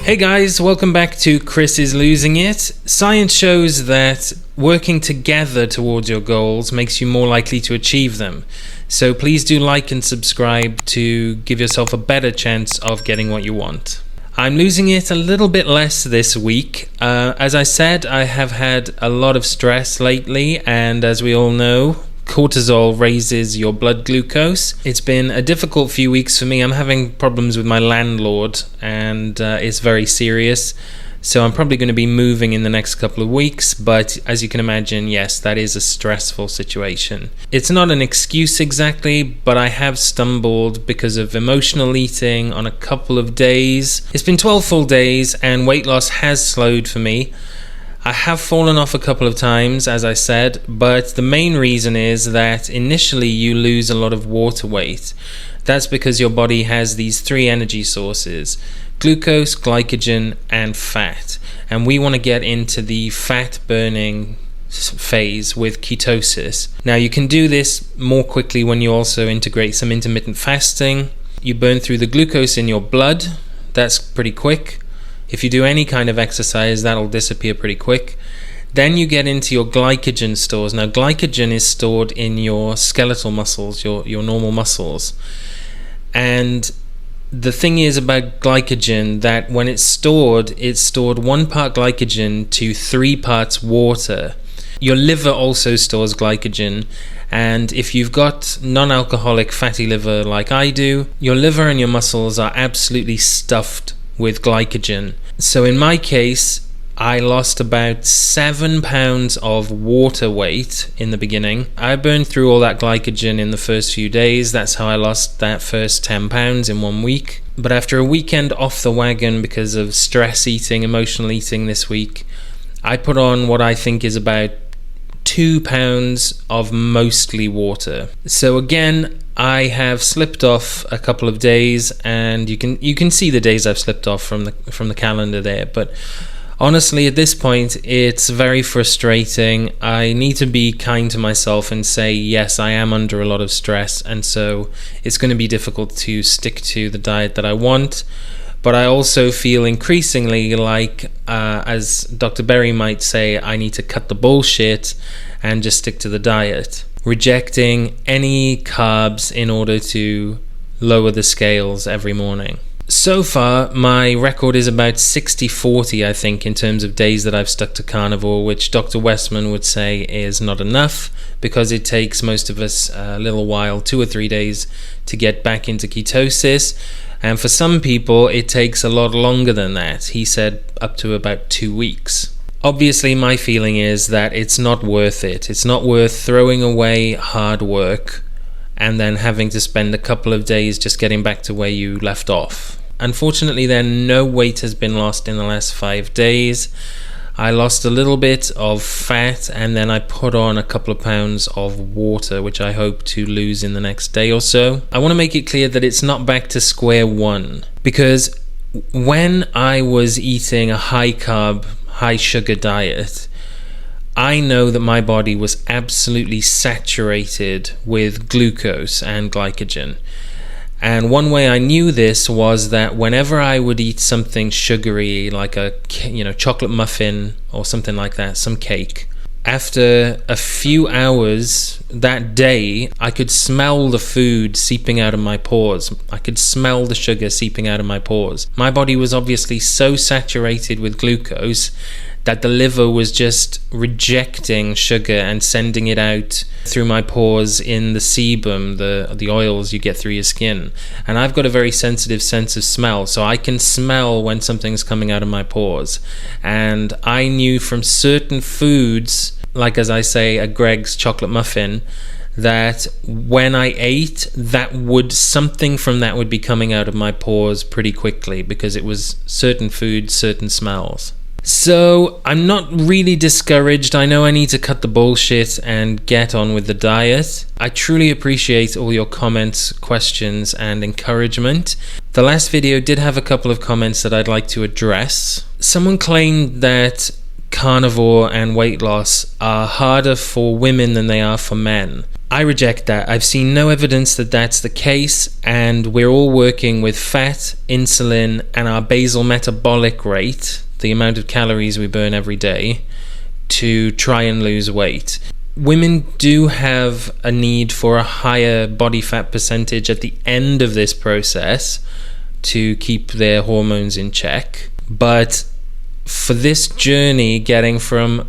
Hey guys, welcome back to Chris is Losing It. Science shows that working together towards your goals makes you more likely to achieve them. So please do like and subscribe to give yourself a better chance of getting what you want. I'm losing it a little bit less this week. As I said, I have had a lot of stress lately, and as we all know, cortisol raises your blood glucose. It's been a difficult few weeks for me. I'm having problems with my landlord, and it's very serious. So I'm probably going to be moving in the next couple of weeks, but as you can imagine, yes, that is a stressful situation. It's not an excuse exactly, but I have stumbled because of emotional eating on a couple of days. It's been 12 full days, and weight loss has slowed for me. I have fallen off a couple of times, as I said, but the main reason is that initially you lose a lot of water weight. That's because your body has these three energy sources: glucose, glycogen, and fat. And we want to get into the fat burning phase with ketosis. Now, you can do this more quickly when you also integrate some intermittent fasting. You burn through the glucose in your blood. That's pretty quick. If you do any kind of exercise, that'll disappear pretty quick. Then you get into your glycogen stores. Now, glycogen is stored in your skeletal muscles, your normal muscles. And the thing is about glycogen that when it's stored 1 part glycogen to 3 parts water. Your liver also stores glycogen, and if you've got non-alcoholic fatty liver like I do, your liver and your muscles are absolutely stuffed with glycogen. So in my case, I lost about 7 pounds of water weight in the beginning. I burned through all that glycogen in the first few days. That's how I lost that first 10 pounds in 1 week. But after a weekend off the wagon because of stress eating, emotional eating this week, I put on what I think is about 2 pounds of mostly water. So again, I have slipped off a couple of days, and you can see the days I've slipped off from the calendar there. But honestly, at this point, it's very frustrating. I need to be kind to myself and say, yes, I am under a lot of stress, and so it's going to be difficult to stick to the diet that I want. But I also feel increasingly like, as Dr. Berry might say, I need to cut the bullshit and just stick to the diet, rejecting any carbs in order to lower the scales every morning. So far, my record is about 60-40, I think, in terms of days that I've stuck to carnivore, which Dr. Westman would say is not enough because it takes most of us a little while, 2 or 3 days, to get back into ketosis. And for some people, it takes a lot longer than that. He said up to about 2 weeks. Obviously, my feeling is that it's not worth it. It's not worth throwing away hard work and then having to spend a couple of days just getting back to where you left off. Unfortunately, then, no weight has been lost in the last 5 days. I lost a little bit of fat, and then I put on a couple of pounds of water, which I hope to lose in the next day or so. I want to make it clear that it's not back to square one, because when I was eating a high-carb, high-sugar diet, I know that my body was absolutely saturated with glucose and glycogen. And one way I knew this was that whenever I would eat something sugary, like a chocolate muffin or something like that, some cake, after a few hours that day, I could smell the food seeping out of my pores. I could smell the sugar seeping out of my pores. My body was obviously so saturated with glucose that the liver was just rejecting sugar and sending it out through my pores in the sebum, the oils you get through your skin. And I've got a very sensitive sense of smell, so I can smell when something's coming out of my pores. And I knew from certain foods, like as I say, a Greg's chocolate muffin, that when I ate, something from that would be coming out of my pores pretty quickly, because it was certain foods, certain smells. So I'm not really discouraged. I know I need to cut the bullshit and get on with the diet. I truly appreciate all your comments, questions, and encouragement. The last video did have a couple of comments that I'd like to address. Someone claimed that carnivore and weight loss are harder for women than they are for men. I reject that. I've seen no evidence that that's the case, and we're all working with fat, insulin, and our basal metabolic rate, the amount of calories we burn every day, to try and lose weight. Women do have a need for a higher body fat percentage at the end of this process to keep their hormones in check. But for this journey, getting from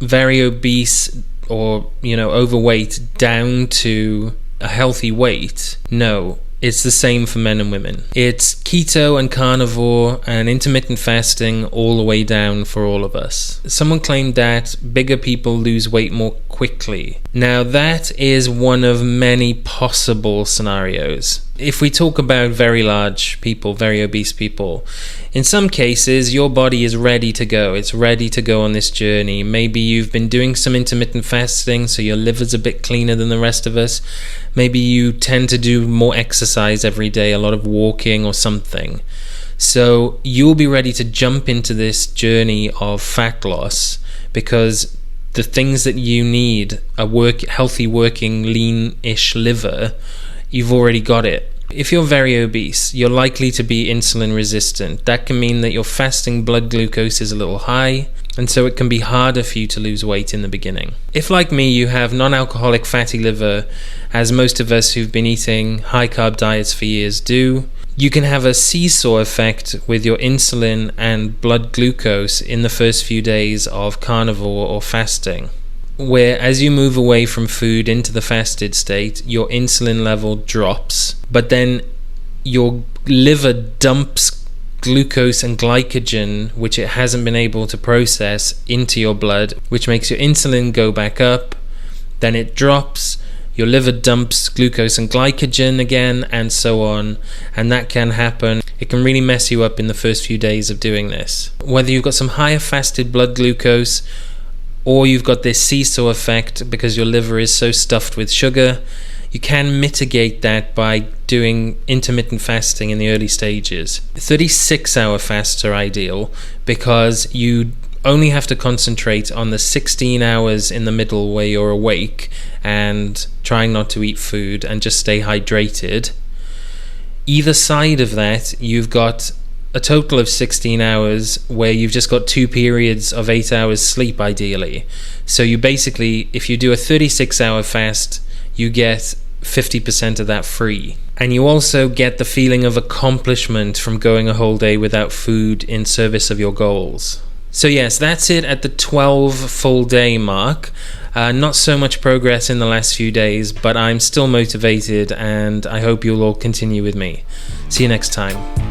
very obese or, overweight down to a healthy weight, no, it's the same for men and women. It's keto and carnivore and intermittent fasting all the way down for all of us. Someone claimed that bigger people lose weight more quickly. Now, that is one of many possible scenarios. If we talk about very large people, very obese people, in some cases, your body is ready to go. It's ready to go on this journey. Maybe you've been doing some intermittent fasting, so your liver's a bit cleaner than the rest of us. Maybe you tend to do more exercise every day, a lot of walking or something. So you'll be ready to jump into this journey of fat loss because the things that you need, healthy working lean-ish liver, you've already got it. If you're very obese, you're likely to be insulin resistant. That can mean that your fasting blood glucose is a little high, and so it can be harder for you to lose weight in the beginning. If, like me, you have non-alcoholic fatty liver, as most of us who've been eating high-carb diets for years do, you can have a seesaw effect with your insulin and blood glucose in the first few days of carnivore or fasting, where as you move away from food into the fasted state, your insulin level drops, but then your liver dumps glucose and glycogen, which it hasn't been able to process, into your blood, which makes your insulin go back up, then it drops, your liver dumps glucose and glycogen again, and so on, and that can happen. It can really mess you up in the first few days of doing this. Whether you've got some higher fasted blood glucose, or you've got this seesaw effect because your liver is so stuffed with sugar, you can mitigate that by doing intermittent fasting in the early stages. 36-hour fasts are ideal because you only have to concentrate on the 16 hours in the middle where you're awake and trying not to eat food and just stay hydrated. Either side of that, you've got a total of 16 hours where you've just got 2 periods of 8 hours sleep ideally. So you basically, if you do a 36-hour fast, you get 50% of that free. And you also get the feeling of accomplishment from going a whole day without food in service of your goals. So yes, that's it at the 12 full day mark. Not so much progress in the last few days, but I'm still motivated and I hope you'll all continue with me. See you next time.